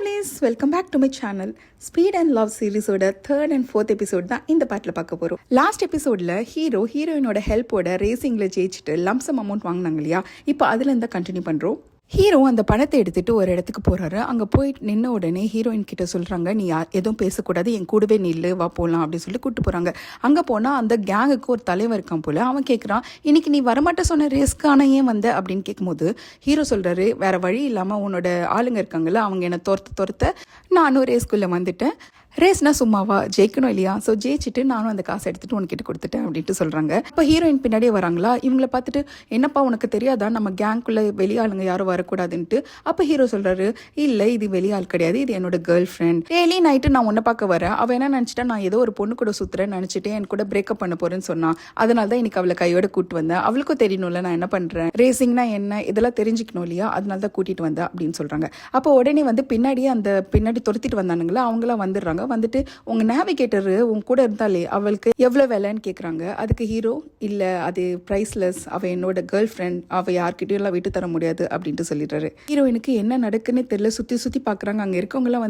Lovelies, welcome back to my channel. Speed and love சீரிஸோட 3rd and 4th episode தான் இந்த பாட்டில் பார்க்க போகிறோம். லாஸ்ட் எபிசோடில் ஹீரோயினோட ஹெல்ப்போட ரேசிங்கில் ஜெயிச்சுட்டு லம்சம் அமௌண்ட் வாங்கினாங்க இல்லையா? இப்போ அதுலேருந்து தான் கண்டினியூ பண்ணுறோம். ஹீரோ அந்த பணத்தை எடுத்துகிட்டு ஒரு இடத்துக்கு போகிறாரு. அங்கே போய் நின்ன உடனே ஹீரோயின் கிட்ட சொல்கிறாங்க, நீ எதுவும் பேசக்கூடாது, என் கூடவே நில்லு, வா போகலாம் அப்படின்னு சொல்லி கூப்பிட்டு போகிறாங்க. அங்கே போனால் அந்த கேங்குக்கு ஒரு தலைவர் இருக்கான் போல். அவன் கேட்குறான், இன்னைக்கு நீ வரமாட்ட சொன்ன ரேஸ்க்கான ஏன் வந்த அப்படின்னு கேட்கும்போது ஹீரோ சொல்கிறாரு, வேறு வழி இல்லாமல் உன்னோட ஆளுங்க இருக்காங்கல்ல, அவங்க என்னை துரத்த நானும் ரேஸ்குள்ளே வந்துட்டேன். ரேஸ்னா சும்மாவா, ஜெயிக்கணும் இல்லையா? ஸோ ஜெயிச்சுட்டு நானும் அந்த காசை எடுத்துகிட்டு உனக்கிட்ட கொடுத்துட்டேன் அப்படின்ட்டு சொல்கிறாங்க. இப்போ ஹீரோயின் பின்னாடியே வராங்களா. இவங்கள பார்த்துட்டு, என்னப்பா உனக்கு தெரியாதா நம்ம கேங்குள்ளே வெளியாளுங்க யாரும் வரக்கூடாதுன்ட்டு. அப்போ ஹீரோ சொல்கிறாரு, இல்லை இது வெளியாள் கிடையாது, இது என்னோட கேர்ள் ஃப்ரெண்ட். டெய்லி நைட்டு நான் உன்னை பார்க்க வரேன். அவள் என்ன நினச்சிட்டா, நான் ஏதோ ஒரு பொண்ணு கூட சுற்றுறேன்னு நினச்சிட்டு என் கூட பிரேக்கப் பண்ண போகிறேன்னு சொன்னான். அதனால தான் இன்னைக்கு அவளை கையோட கூப்பிட்டு வந்தேன். அவளுக்கும் தெரியணும்ல நான் என்ன பண்ணுறேன், ரேசிங்னா என்ன, இதெல்லாம் தெரிஞ்சுக்கணும் இல்லையா? அதனால தான் கூட்டிகிட்டு வந்தேன் அப்படின்னு சொல்கிறாங்க. அப்போ உடனே பின்னாடியே அந்த பின்னாடி துரத்திட்டு வந்தானுங்களா, அவங்களாம் வந்துடுறாங்க. வந்துட்டு, உங்க நேவிகேட்டரு உங்க கூட இருந்தாலே அவளுக்கு எவ்வளவு வேலைன்னு கேக்குறாங்க. அதுக்கு ஹீரோ, இல்ல அது பிரைஸ்லெஸ், அவ என்னோட கேர்ள் ஃப்ரெண்ட், அவ யார்கிட்டயும் எல்லாம் விட்டு தர முடியாது அப்படின்ட்டு சொல்லிடுறாரு. ஹீரோயினுக்கு என்ன நடக்குன்னு தெரியல. சுத்தி பாக்குறாங்க. அங்க இருக்கவங்க எல்லாம்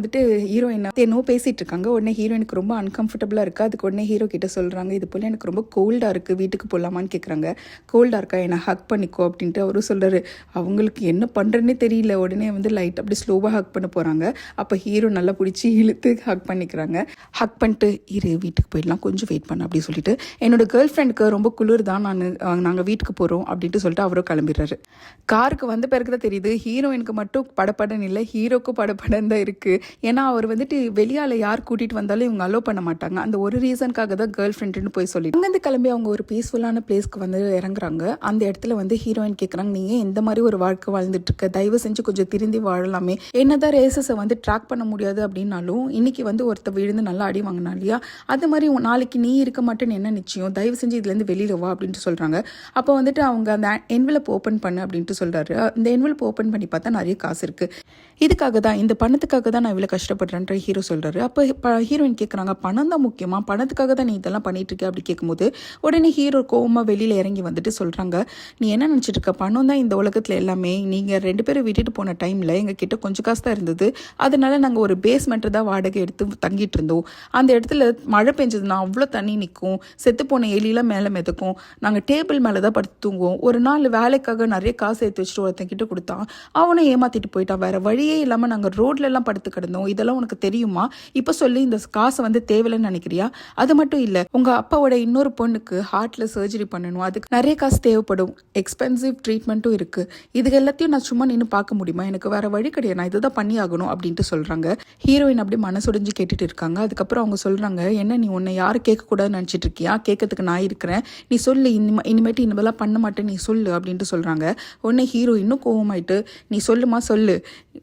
ஹீரோயின் என்னோ பேசிட்டு இருக்காங்க. உடனே ஹீரோயினுக்கு ரொம்ப அன்கம்ஃபர்டபுளா இருக்கு. அதுக்கு உடனே ஹீரோ கிட்ட சொல்றாங்க, இது போல எனக்கு ரொம்ப கோல்டா இருக்கு, வீட்டுக்கு போலாமான்னு கேக்குறாங்க. கோல்டா இருக்கா, என்ன ஹக் பண்ணிக்கோ அப்படின்ட்டு அவரும் சொல்றாரு. அவங்களுக்கு என்ன பண்றேன்னே தெரியல. உடனே லைட் அப்படி ஸ்லோவா ஹக் பண்ண போறாங்க. அப்ப ஹீரோ நல்லா பிடிச்சி இழுத்து ஹக் பண்ணிக்கிறாங்க. ஹக் பண்ணிட்டு, இரு வீட்டுக்கு போயிடலாம், கொஞ்சம் வெயிட் பண்ண அப்படி சொல்லிட்டு, என்னோட கேர்ள் ஃப்ரெண்டுக்கு ரொம்ப குளிர் தான், நாங்கள் வீட்டுக்கு போகிறோம் அப்படின்ட்டு சொல்லிட்டு அவரும் கிளம்பிடுறாரு. காருக்கு வந்த பிறகு தான் தெரியுது, ஹீரோயினுக்கு மட்டும் படப்படன்னு இல்லை, ஹீரோக்கும் படப்படன்னு தான் இருக்குது. ஏன்னா அவர் வெளியால் யார் கூட்டிகிட்டு வந்தாலும் இவங்க அலோவ் பண்ண மாட்டாங்க. அந்த ஒரு ரீசனுக்காக தான் கேர்ள் ஃப்ரெண்டுன்னு போய் சொல்லி அங்கேருந்து கிளம்பி அவங்க ஒரு பீஸ்ஃபுல்லான பிளேஸ்க்கு இறங்குறாங்க. அந்த இடத்துல ஹீரோயின் கேட்குறாங்க, நீங்கள் இந்த மாதிரி ஒரு வாழ்க்கை வாழ்ந்துட்டு இருக்க, தயவு செஞ்சு கொஞ்சம் திருந்தி வாழலாமே. என்னதான் ரேசஸை ட்ராக் பண்ண முடியாது அப்படின்னாலும் இன்னைக்கு ஒருத்தர் விழுந்து நல்லா அடி வாங்கினா இல்லையா, அது மாதிரி நாளைக்கு நீ இருக்க மாட்டேன்னு என்ன நிச்சயம், தயவு செஞ்சு இதுலேருந்து வெளியில் வா அப்படின்ட்டு சொல்கிறாங்க. அப்போ அவங்க அந்த என்வெலப் ஓப்பன் பண்ணு அப்படின்ட்டு சொல்கிறாரு. இந்த என்வெலப் ஓப்பன் பண்ணி பார்த்தா நிறைய காசு இருக்குது. இதுக்காக தான், இந்த பணத்துக்காக தான் நான் இவ்வளோ கஷ்டப்படுறேன்ற ஹீரோ சொல்கிறாரு. அப்போ ஹீரோயின் கேட்குறாங்க, பணம் தான் முக்கியமா, பணத்துக்காக தான் நீ இதெல்லாம் பண்ணிட்டு இருக்க அப்படி கேட்கும்போது உடனே ஹீரோ கோவமாக வெளியில் இறங்கி சொல்கிறாங்க, நீ என்ன நினச்சிட்டு இருக்க, பணம் தான் இந்த உலகத்தில் எல்லாமே. நீங்கள் 2 பேரும் விட்டுட்டு போன டைமில் எங்கள் கிட்ட கொஞ்சம் காசு தான் இருந்தது. அதனால நாங்கள் ஒரு பேஸ்மெண்ட்டு தான் வாடகை எடுத்து தங்கிட்டு இருந்தோம். அந்த இடத்துல மழை பெஞ்சதுன்னா அவ்வளோ தண்ணி நிற்கும், செத்து போன எலியெல்லாம் மேலே மிதக்கும், நாங்கள் டேபிள் மேலே தான் படுத்து தூங்குவோம். ஒரு நாள் வேலைக்காக நிறைய காசு எடுத்து வச்சுட்டு ஒருத்தங்கிட்ட கொடுத்தான், அவனை ஏமாத்திட்டு போயிட்டான். வேற வழியே இல்லாமல் நாங்கள் ரோட்ல எல்லாம் படுத்து கிடந்தோம். இதெல்லாம் உனக்கு தெரியுமா? இப்போ சொல்லி இந்த காசை தேவையில்லைன்னு நினைக்கிறியா? அது மட்டும் இல்லை, உங்கள் அப்பாவோட இன்னொரு பொண்ணுக்கு ஹார்ட்ல சர்ஜரி பண்ணணும், அதுக்கு நிறைய காசு தேவைப்படும், எக்ஸ்பென்சிவ் ட்ரீட்மெண்ட்டும் இருக்கு. இது எல்லாத்தையும் நான் சும்மா நின்று பார்க்க முடியுமா? எனக்கு வேற வழி கிடையாது, நான் இதுதான் பண்ணி ஆகணும் அப்படின்ட்டு சொல்றாங்க. ஹீரோயின் அப்படி மனசுடைஞ்சு கேட்டுட்டு இருக்காங்க. அதுக்கப்புறம் அவங்க சொல்றாங்க, என்ன நீ உன்னை யாரும் கேட்கக்கூடாதுன்னு நினச்சிட்டு இருக்கியா? கேட்கறதுக்கு நான் இருக்கிறேன், நீ சொல்லு, இனிமேட்டு இனிமேலாம் பண்ண மாட்டேன், நீ சொல்லு அப்படின்ட்டு சொல்றாங்க. உடனே ஹீரோ இன்னும் கோவமாயிட்டு, நீ சொல்லுமா சொல்லு,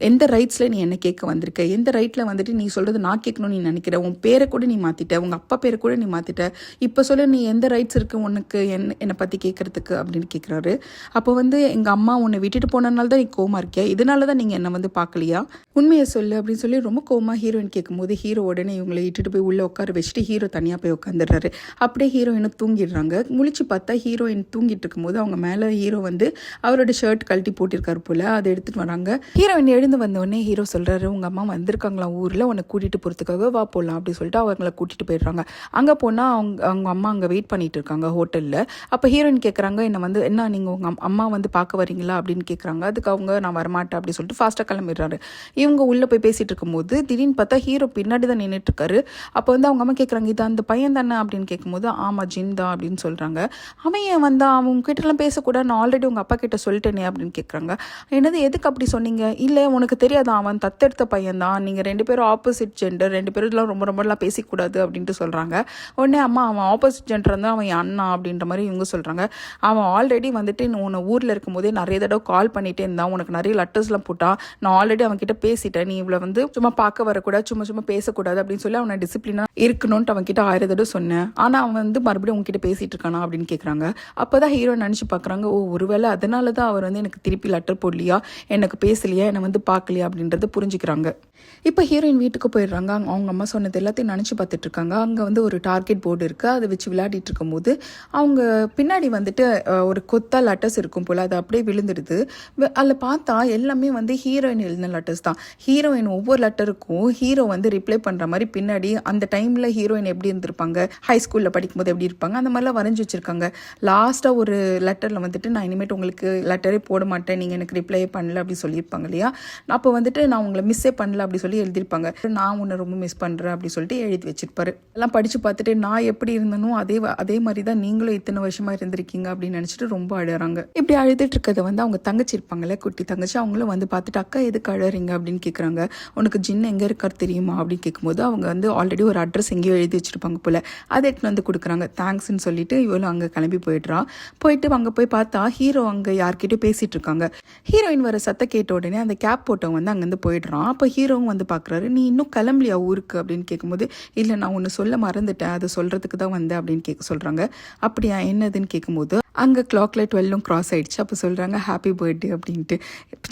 எந்த ரைட்ஸ்ல நீ என்ன கேட்க வந்திருக்க, எந்த ரைட்ல நீ சொல்றது நான் கேட்கணும்னு நீ நினைக்கிற, உன் பேரை கூட நீ மாத்திட்ட, உங்க அப்பா பேரை கூட நீ மாத்திட்ட, இப்ப சொல்ல நீ எந்த ரைட்ஸ் இருக்கு உனக்கு என்னை பத்தி கேட்கறதுக்கு அப்படின்னு கேட்கிறாரு. அப்போ எங்க அம்மா உன்னை விட்டுட்டு போனதுனால தான் நீ கோவமா இருக்கியா, இதனாலதான் நீங்க என்ன பார்க்கலையா, உண்மையை சொல்லு அப்படின்னு சொல்லி ரொம்ப கோவமா ஹீரோயின் கேட்கும்போது ஹீரோ உடனே இவங்களை இட்டுட்டு போய் உள்ள உட்கார வச்சுட்டு ஹீரோ தனியா போய் உட்காந்துடுறாரு. அப்படியே ஹீரோயினும் தூங்கிடுறாங்க. முழிச்சு பார்த்தா ஹீரோயின் தூங்கிட்டு இருக்கும்போது அவங்க மேல ஹீரோ அவரோட ஷர்ட் கழட்டி போட்டிருக்காரு போல, அதை எடுத்துட்டு வராங்க. ஹீரோயின் எழுந்து வந்தோடனே ஹீரோ சொல்றாரு, உங்க அம்மா வந்திருக்காங்களா ஊர்ல, உன்னை கூட்டிட்டு போறதுக்காக, வா போலாம் அப்படி சொல்லிட்டு அவங்களை கூட்டிட்டு போயிடுறாங்க. அங்க போனா அவங்க அம்மா அங்க வெயிட் பண்ணிட்டு இருக்காங்க ஹோட்டல்ல. அப்ப ஹீரோயின் கேட்கறாங்க, என்ன என்ன நீங்க உங்க அம்மா பார்க்க வரீங்களா அப்படின்னு கேட்கறாங்க. அதுக்கு அவங்க, நான் வரமாட்டேன் அப்படி சொல்லிட்டு ஃபாஸ்டா கிளம்பிடுறாரு. இவங்க உள்ள போய் பேசிட்டு இருக்கும்போது திடீர்னு பார்த்தா ஹீரோ பின்னாடி தான் நின்றுட்டு இருக்காரு. அப்போ அவங்க அம்மா கேட்குறாங்க, இது அந்த பையன் தானே அப்படின்னு கேட்கும்போது, ஆமா ஜின் தான் அப்படின்னு சொல்றாங்க. அவன் ஏன் அவங்க கிட்டலாம் பேசக்கூடாது, நான் ஆல்ரெடி உங்க அப்பா கிட்ட சொல்லிட்டேனே அப்படின்னு கேட்குறாங்க. என்னது, எதுக்கு அப்படி சொன்னீங்க? இல்லை உனக்கு தெரியாதான், அவன் தத்தெடுத்த பையன் தான், நீங்கள் 2 பேரும் ஆப்போசிட் ஜெண்டர், 2 பேரும் ரொம்பலாம் பேசிக்கூடாது அப்படின்ட்டு சொல்றாங்க. உடனே அம்மா, அவன் ஆப்போசிட் ஜெண்டர் இருந்தால் அவன் என் அண்ணா அப்படின்ற மாதிரி இவங்க சொல்றாங்க. அவன் ஆல்ரெடி உன்னை ஊர்ல இருக்கும் போதே நிறைய தடவை கால் பண்ணிட்டே இருந்தான், உனக்கு நிறைய லெட்டர்ஸ்லாம் போட்டா, நான் ஆல்ரெடி அவன் கிட்ட பேசிட்டேன், நீ இவ்வளோ சும்மா பார்க்க வரக்கூடாது, சும்மா பேசக்கூடாது பண்ணக்கூடாது அப்படின்னு சொல்லி அவனை டிசிப்ளினாக இருக்கணும்ட்டு அவன்கிட்ட 1000 தடவை சொன்னேன். ஆனால் அவன் வந்து மறுபடியும் உங்ககிட்ட பேசிகிட்டு இருக்கானா அப்படின்னு கேட்குறாங்க. அப்போ தான் ஹீரோ நினச்சி பார்க்குறாங்க, ஓ ஒருவேளை அதனால தான் அவர் வந்து எனக்கு திருப்பி லெட்டர் போடலையா, எனக்கு பேசலையா, என்னை வந்து பார்க்கலையா அப்படின்றத புரிஞ்சுக்கிறாங்க. இப்போ ஹீரோயின் வீட்டுக்கு போயிடுறாங்க. அவங்க அம்மா சொன்னது எல்லாத்தையும் நினச்சி பார்த்துட்டு இருக்காங்க. அங்கே வந்து ஒரு டார்கெட் போர்டு இருக்குது. அதை வச்சு விளையாடிட்டு இருக்கும்போது அவங்க பின்னாடி வந்துட்டு ஒரு கொத்தா லெட்டர்ஸ் இருக்கும் போல், அது அப்படியே விழுந்துடுது. அதில் பார்த்தா எல்லாமே வந்து ஹீரோயின் எழுதின லெட்டர்ஸ் தான். ஹீரோயின் ஒவ்வொரு லெட்டருக்கும் ஹீரோ வந்து ரிப்ளை பண்ணுற மாதிரி பின்னாடி அந்த டைமில் ஹீரோயின் எப்படி இருந்திருப்பாங்க, ஹை ஸ்கூலில் படிக்கும்போது எப்படி இருப்பாங்க, அந்த மாதிரிலாம் வரைஞ்சி வச்சுருக்காங்க. லாஸ்ட்டாக ஒரு லெட்டரில் வந்துட்டு நான் இனிமேட்டு உங்களுக்கு லெட்டரே போட மாட்டேன், நீங்கள் எனக்கு ரிப்ளை பண்ணல அப்படி சொல்லியிருப்பாங்க இல்லையா. அப்போ வந்துட்டு நான் உங்களை மிஸ்ஸே பண்ணல அப்படி சொல்லி எழுதியிருப்பாங்க. நான் உன்னை ரொம்ப மிஸ் பண்ணுறேன் அப்படி சொல்லிட்டு எழுதி வச்சிருப்பாரு. எல்லாம் படித்து பார்த்துட்டு நான் எப்படி இருந்தனோ அதே மாதிரி தான் நீங்களும் இத்தனை வருஷமாக இருந்திருக்கீங்க அப்படின்னு நினச்சிட்டு ரொம்ப அழறாங்க. இப்படி அழுதுட்டு இருக்கிறத வந்து அவங்க தங்கச்சி இருப்பாங்கல்ல, குட்டி தங்கச்சி, அவங்களும் வந்து பார்த்துட்டு அக்கா எதுக்கு அழறீங்க அப்படின்னு கேட்குறாங்க. உனக்கு ஜின்னு எங்கே இருக்கார் தெரியுமா அப்படின்னு கேட்கும்போது அவங்க வந்து ஆல்ரெடி ஒரு அட்ரஸ் எங்கேயோ எழுதி வச்சிருப்பாங்க போல, அதை எடுத்துன்னு வந்து கொடுக்குறாங்க. தேங்க்ஸ்ன்னு சொல்லிட்டு இவளும் அங்கே கிளம்பி போயிடுறான். போயிட்டு அங்கே போய் பார்த்தா ஹீரோ அங்கே யார்கிட்டயும் பேசிட்டு இருக்காங்க. ஹீரோயின் வர சத்த கேட்ட உடனே அந்த கேப் போட்டவன் வந்து அங்கேருந்து போயிடுறான். அப்போ ஹீரோவும் வந்து பார்க்குறாரு. நீ இன்னும் கிளம்பலையா ஊருக்கு அப்படின்னு கேட்கும்போது, இல்லை நான் ஒன்று சொல்ல மறந்துட்டேன், அதை சொல்கிறதுக்கு தான் வந்தேன் அப்படின்னு சொல்கிறாங்க. அப்படியா, என்னதுன்னு கேட்கும்போது அங்கே கிளாக்ல 12 கிராஸ் ஆகிடுச்சு. அப்போ சொல்கிறாங்க ஹாப்பி பர்த்டே அப்படின்ட்டு.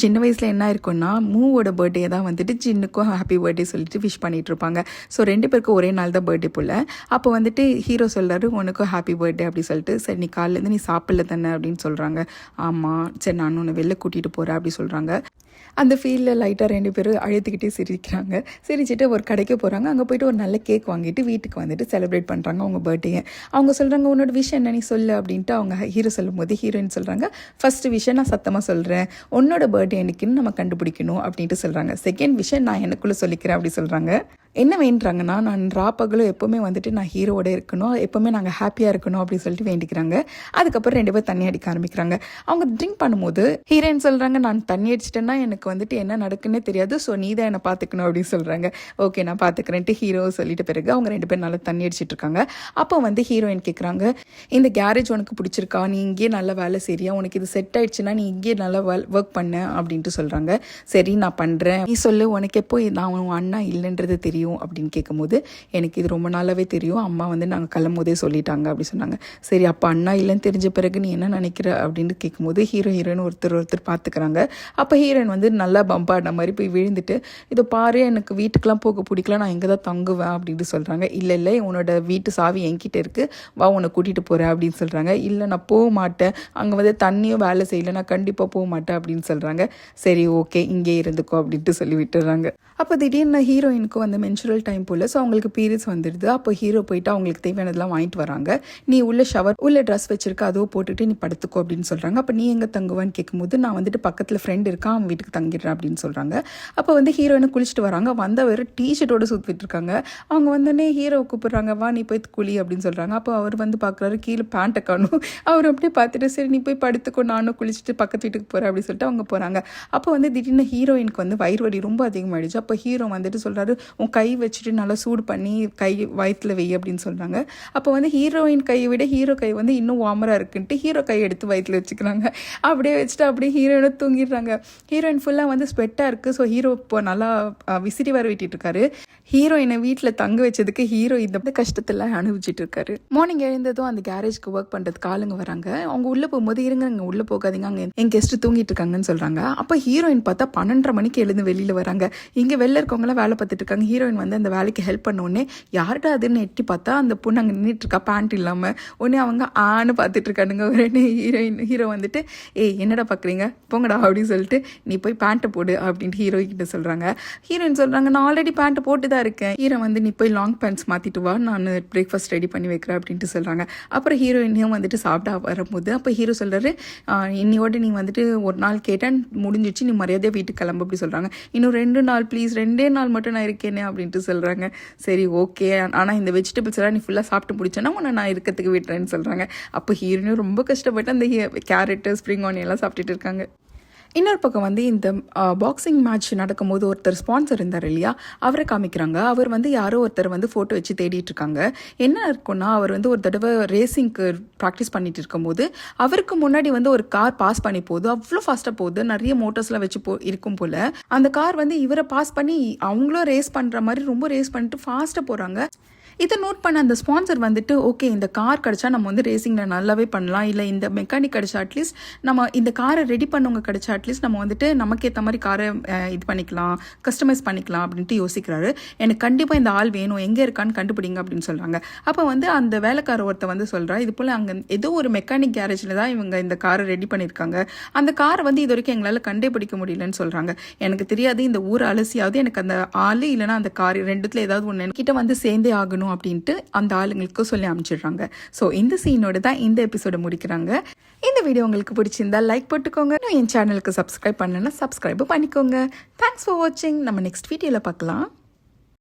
சின்ன வயசில் என்ன இருக்குன்னா மூவோட பர்த்டே தான் வந்துட்டு ஜின்னுக்கும் ஹாப்பி பர்த்டே சொல்லிட்டு விஷ் பண்ணிட்டு இருப்பாங்க. ஸோ 2 பேருக்கும் ஒரே நாள் தான் பர்த்டே போல். அப்போ வந்துட்டு ஹீரோ சொல்கிறாரு உனக்கும் ஹாப்பி பர்த்டே அப்படி சொல்லிட்டு. சரி நீ காலையிலேருந்து நீ சாப்பிடல தானே அப்படின்னு சொல்கிறாங்க. ஆமாம், சரி நான் உன்னை வெளில கூட்டிகிட்டு போகிறேன் அப்படி சொல்கிறாங்க. அந்த ஃபீல்டில் லைட்டாக 2 பேரும் அழுதுகிட்டே சிரிக்கிறாங்க. சிரிச்சுட்டு ஒரு கடைக்கு போகிறாங்க. அங்கே போயிட்டு ஒரு நல்ல கேக் வாங்கிட்டு வீட்டுக்கு வந்துட்டு செலிப்ரேட் பண்ணுறாங்க அவங்க பர்த்டேயை. அவங்க சொல்கிறாங்க உன்னோட விஷயம் என்ன நீ சொல்லு அப்படின்ட்டு அவங்க ஹீரோ சொல்லும் போது ஹீரோயின் சொல்கிறாங்க, ஃபர்ஸ்ட் விஷயம் நான் சத்தமாக சொல்கிறேன், உன்னோட பர்த்டே என்னைக்குன்னு நம்ம கண்டுபிடிக்கணும் அப்படின்ட்டு சொல்கிறாங்க. செகண்ட் விஷயம் நான் எனக்குள்ளே சொல்லிக்கிறேன் அப்படி சொல்கிறாங்க. என்ன வேண்டுறாங்கன்னா, நான் ராப்பகலும் எப்போவுமே வந்துட்டு நான் ஹீரோவோட இருக்கணும், எப்போவுமே நாங்கள் ஹாப்பியாக இருக்கணும் அப்படின்னு சொல்லிட்டு வேண்டிக்கிறாங்க. அதுக்கப்புறம் 2 பேர் தண்ணி அடிக்க ஆரம்பிக்கிறாங்க. அவங்க ட்ரிங்க் பண்ணும்போது ஹீரோயின் சொல்கிறாங்க, நான் தண்ணி அடிச்சிட்டேன்னா எனக்கு வந்துட்டு என்ன நடக்குன்னே தெரியாது, ஸோ நீ தான் என்னை பார்த்துக்கணும் அப்படின்னு சொல்கிறாங்க. ஓகே நான் பார்த்துக்கிறேன்ட்டு ஹீரோ சொல்லிட்டு பிறகு அவங்க 2 பேர் நல்லா தண்ணி அடிச்சிட்டு இருக்காங்க. அப்போ வந்து ஹீரோயின் கேட்குறாங்க, இந்த கேரேஜ் உனக்கு பிடிச்சிருக்கா, நீ இங்கேயே நல்லா வேலை செய்றியா, உனக்கு இது செட் ஆயிடுச்சுன்னா நீ இங்கேயே நல்லா ஒர்க் பண்ண அப்படின்ட்டு சொல்கிறாங்க. சரி நான் பண்ணுறேன், நீ சொல்லு உனக்கு எப்போ நான் உன் அண்ணா இல்லைன்றது தெரியும் அப்படின்னு கேட்கும்போது, எனக்கு இது ரொம்ப நாளாவே தெரியும், அம்மா வந்து நாங்கள் கிளம்போதே சொல்லிட்டாங்க அப்படி சொன்னாங்க. சரி அப்போ அண்ணா இல்லைன்னு தெரிஞ்ச பிறகு நீ என்ன நினைக்கிற அப்படின்னு கேட்கும்போது ஹீரோயின் ஒருத்தர் பார்த்துக்கிறாங்க. அப்போ ஹீரோயின் வந்து நல்லா பம்பாடின மாதிரி போய் விழுந்துட்டு, இதை பாரு எனக்கு வீட்டுக்கெலாம் போக பிடிக்கல, நான் எங்கே தான் தங்குவேன் அப்படின்ட்டு சொல்கிறாங்க. இல்லை உன்னோட வீட்டு சாவி என்கிட்ட இருக்குது, வா உன்னை கூட்டிகிட்டு போகிறேன் அப்படின்னு சொல்கிறாங்க. இல்லை நான் போக மாட்டேன், அங்கே வந்து தண்ணியும் வேலை செய்யலை, நான் கண்டிப்பாக போக மாட்டேன் அப்படின்னு சொல்கிறாங்க. சரி ஓகே இங்கே இருந்துக்கோ அப்படின்ட்டு சொல்லி விட்டுறாங்க. அப்போ திடீர்னு ஹீரோயினுக்கு வந்து மென்சுரல் டைம் போல், ஸோ அவங்களுக்கு பீரியட்ஸ் வந்துடுது. அப்போ ஹீரோ போயிட்டு அவங்களுக்கு தேவையானதெல்லாம் வாங்கிட்டு வராங்க. நீ உள்ள உள்ள ட்ரெஸ் வச்சிருக்க, அதோ போட்டுட்டு நீ படுத்துக்கோ அப்படின்னு சொல்கிறாங்க. அப்போ நீ எங்கே தங்குவான்னு கேட்கும்போது, நான் வந்துட்டு பக்கத்தில் ஃப்ரெண்ட் இருக்கான் அவன் வீட்டுக்கு தங்கிடுறேன் அப்படின்னு சொல்கிறாங்க. அப்போ வந்து ஹீரோயினை குளிச்சுட்டு வராங்க. வந்த வெறும் டிஷர்ட்டோட சுற்றிட்டு இருக்காங்க. அவங்க வந்தோடனே ஹீரோ கூப்பிட்றாங்க, வா நீ போய் குளி அப்படின்னு சொல்கிறாங்க. அப்போ அவர் வந்து பார்க்குறாரு, கீழே பேண்ட்டை காணும். அவர் அப்படியே பார்த்துட்டு சரி நீ போய் படுத்துக்கோ, நானும் குளிச்சுட்டு பக்கத்து வீட்டுக்கு போகிறேன் அப்படின்னு சொல்லிட்டு அவங்க போகிறாங்க. அப்போ வந்து திடீர்னு ஹீரோயினுக்கு வந்து வயிறு வலி ரொம்ப அதிகமாகிடுச்சு. அப்போ ஹீரோ வந்துட்டு சொல்கிறாரு, உன் கை வச்சுட்டு நல்லா சூடு பண்ணி கை வயிற்றுல வை அப்படின்னு சொல்கிறாங்க. அப்போ வந்து ஹீரோயின் கையை விட ஹீரோ கை வந்து இன்னும் வார்மராக இருக்குன்ட்டு ஹீரோ கை எடுத்து வயிற்றுல வச்சுக்கிறாங்க. அப்படியே வச்சுட்டு அப்படியே ஹீரோயினை தூங்கிடுறாங்க. ஹீரோயின் ஃபுல்லாக வந்து ஸ்வெட்டாக இருக்குது. ஸோ ஹீரோ இப்போ நல்லா விசிறி வர விட்டுட்டு இருக்காரு. ஹீரோயினை வீட்டில் தங்க வச்சதுக்கு ஹீரோ இந்த கஷ்டத்தில் அனுபவிச்சுட்டு இருக்காரு. மார்னிங் எழுந்ததும் அந்த கேரேஜ்க்கு ஒர்க் பண்ணுறதுக்கு ஆளுங்க வராங்க. அவங்க உள்ளே போகும்போது இருங்க உள்ளே போகாதீங்க, அங்கே என் கெஸ்ட்டு தூங்கிட்டு இருக்காங்கன்னு சொல்கிறாங்க. அப்போ ஹீரோயின் பார்த்தா 12:30 மணிக்கு எழுந்து வெளியில் வராங்க. இங்கே வெளில இருக்கவங்களாம் வேலை பார்த்துட்டு இருக்காங்க. ஹீரோயின் வந்து அந்த வேலைக்கு ஹெல்ப் பண்ண உடனே யார்டா அதுன்னு எட்டி பார்த்தா அந்த பொண்ணு அங்கே நின்றுட்டு இருக்கா பேண்ட் இல்லாமல். உடனே அவங்க ஆன்னு பார்த்துட்டு இருக்கானுங்க. உடனே ஹீரோ வந்துட்டு ஏய் என்னடா பார்க்குறீங்க போங்கடா அப்படின்னு சொல்லிட்டு நீ போய் பேண்ட்டை போடு அப்படின்ட்டு ஹீரோயின்கிட்ட சொல்கிறாங்க. ஹீரோயின் சொல்கிறாங்க நான் ஆல்ரெடி பேண்ட்டை போட்டு தான் இருக்கேன். ஹீரோ வந்து நீ போய் லாங் பேண்ட்ஸ் மாற்றிட்டு வா, நான் பிரேக்ஃபாஸ்ட் ரெடி பண்ணி வைக்கிறேன் அப்படின்ட்டு சொல்கிறாங்க. அப்புறம் ஹீரோயினையும் வந்துட்டு சாப்பிட்டா வரும்போது அப்போ ஹீரோ சொல்கிறாரு, இன்னையோட நீ வந்துட்டு ஒரு நாள் கேட்டேன் முடிஞ்சிச்சு, நீ மரியாதையாக வீட்டுக்கு கிளம்பு அப்படி சொல்கிறாங்க. இன்னும் 2 நாள் ப்ளீஸ், 2 நாள் மட்டும் நான் இருக்கேனே அப்படின்ட்டு சொல்கிறாங்க. சரி ஓகே, ஆனால் இந்த வெஜிடபிள்ஸ் எல்லாம் நீ ஃபுல்லாக சாப்பிட்டு முடிச்சேன்னா உன்னை நான் இருக்கிறதுக்கு விட்டுறேன்னு சொல்கிறாங்க. அப்போ ஹீரோயினும் ரொம்ப கஷ்டப்பட்டு அந்த கேரட்டு ஸ்ப்ரிங் ஆனியன் எல்லாம் சாப்பிட்டுட்டு இருக்காங்க. இன்னொரு பக்கம் வந்து இந்த பாக்ஸிங் மேட்ச் நடக்கும்போது ஒருத்தர் ஸ்பான்சர் இருந்தார் இல்லையா, அவரை காமிக்கிறாங்க. அவர் வந்து யாரோ ஒருத்தர் வந்து ஃபோட்டோ வச்சு தேடிட்டு இருக்காங்க. என்ன இருக்குன்னா, அவர் வந்து ஒரு தடவை ரேசிங்க்கு ப்ராக்டிஸ் பண்ணிட்டு இருக்கும்போது அவருக்கு முன்னாடி வந்து ஒரு கார் பாஸ் பண்ணி போகுது. அவ்வளோ ஃபாஸ்ட்டாக போகுது, நிறைய மோட்டர்ஸ்லாம் வச்சு இருக்கும் போல். அந்த கார் வந்து இவரை பாஸ் பண்ணி அவங்களும் ரேஸ் பண்ணுற மாதிரி ரொம்ப ரேஸ் பண்ணிட்டு ஃபாஸ்ட்டாக போகிறாங்க. இதை நோட் பண்ண அந்த ஸ்பான்சர் வந்துட்டு, ஓகே இந்த கார் கிடச்சா நம்ம வந்து ரேசிங்கில் நல்லாவே பண்ணலாம், இல்லை இந்த மெக்கானிக் கிடச்சா அட்லீஸ்ட் நம்ம இந்த காரை ரெடி பண்ணவங்க கிடச்சா அட்லீஸ்ட் நம்ம வந்துட்டு நமக்கு ஏற்ற மாதிரி காரை இது பண்ணிக்கலாம், கஸ்டமைஸ் பண்ணிக்கலாம் அப்படின்ட்டு யோசிக்கிறாரு. எனக்கு கண்டிப்பாக இந்த ஆள் வேணும், எங்கே இருக்கான்னு கண்டுபிடிங்க அப்படின்னு சொல்கிறாங்க. அப்போ வந்து அந்த வேலைக்கார ஒருத்த வந்து சொல்கிறா, இது போல் அங்கே ஏதோ ஒரு மெக்கானிக் கேரேஜில் தான் இவங்க இந்த காரை ரெடி பண்ணியிருக்காங்க, அந்த காரை வந்து இது வரைக்கும் எங்களால் கண்டுபிடிக்க முடியலன்னு சொல்கிறாங்க. எனக்கு தெரியாது, இந்த ஊரை அலசியாவது எனக்கு அந்த ஆள் இல்லைனா அந்த கார் ரெண்டுத்தில் ஏதாவது ஒன்று கிட்ட வந்து சேர்ந்தே ஆகணும் அப்படின்ட்டு அந்த ஆளுங்களுக்கு சொல்லி அனுப்பிச்சிடுறாங்க. ஸோ இந்த சீனோட தான் இந்த எபிசோட முடிக்கிறாங்க. இந்த வீடியோ உங்களுக்கு பிடிச்சிருந்தா லைக் போட்டுக்கோங்க. என் சேனலுக்கு சப்ஸ்கிரைப் பண்ணலன்னா சப்ஸ்கிரைப் பண்ணிக்கோங்க. தேங்க்ஸ் ஃபார் வாட்சிங். நம்ம நெக்ஸ்ட் வீடியோவில் பார்க்கலாம்.